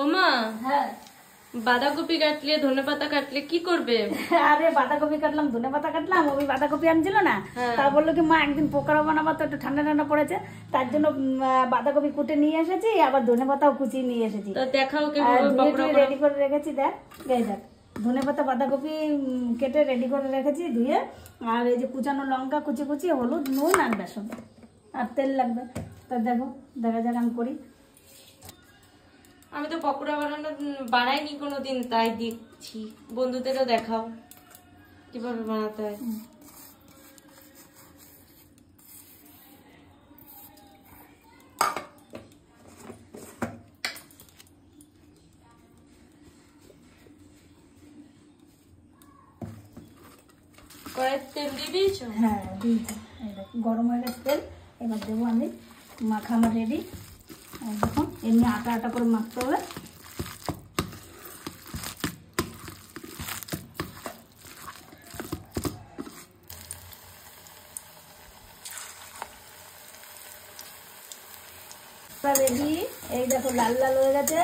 ওমা, হ্যাঁ বাঁধাকপি কাটলে, ধনেপাতা কাটলে কি করবে? আরে বাঁধাকপি কাটলাম, ধনেপাতা কাটলাম, ওই বাঁধাকপি আনছিল না, তা বললো কি মা একদিন পকোড়া বানাবো, তো একটু ঠান্ডা ঠান্ডা পড়েছে, তার জন্য বাঁধাকপি কুটে নিয়ে এসেছি, আবার ধনেপাতাও কুচিয়ে নিয়ে এসেছি। তো দেখাও রেডি করে রেখেছি, দেখ দেখ ধনেপাতা বাঁধাকপি কেটে রেডি করে রেখেছি ধুয়ে, আর এই যে কুচানো লঙ্কা কুচি কুচি, হলুদ নুন আর বেসন আর তেল লাগবে। তা দেখো, দেখা যাক আমি করি। আমি তো পকোড়া বানাইনি কোনোদিন, তাই দিচ্ছি। বন্ধুদেরও দেখাও কিভাবে বানাতে হয়। কড়াইতে তেল দিয়ে দিয়েছো? হ্যাঁ দিয়েছি, গরম হয়ে গেছে তেল, এবার দেবো আমি। মাখানো রেডি। দেখুন এমনি আটা আটা করে মাখতে হবে। রেডি, এই দেখো লাল লাল হয়ে গেছে,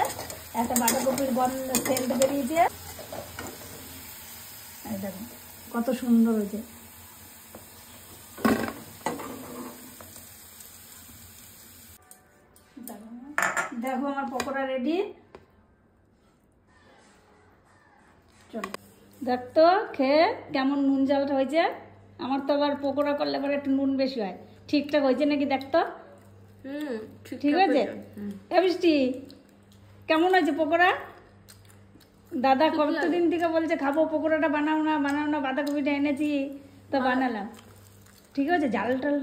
একটা বাঁধাকপির সেন্ট বেরিয়েছে, এই দেখো কত সুন্দর হয়েছে। দেখো আমার পকোড়া রেডি। চলো দেখ তো খেয়ে কেমন নুন ঝালটা হয়েছে। আমার তো আবার পকোড়া করলে পরে একটু নুন বেশি হয়। ঠিকঠাক হয়েছে নাকি দেখ তো। ঠিক আছে। বৃষ্টি কেমন হয়েছে পকোড়া? দাদা কতদিন থেকে বলছে খাবো, পকোড়াটা বানাও না বানাও না, বাঁধাকপিটা এনেছি তো বানালাম। ঠিক আছে, জাল টাল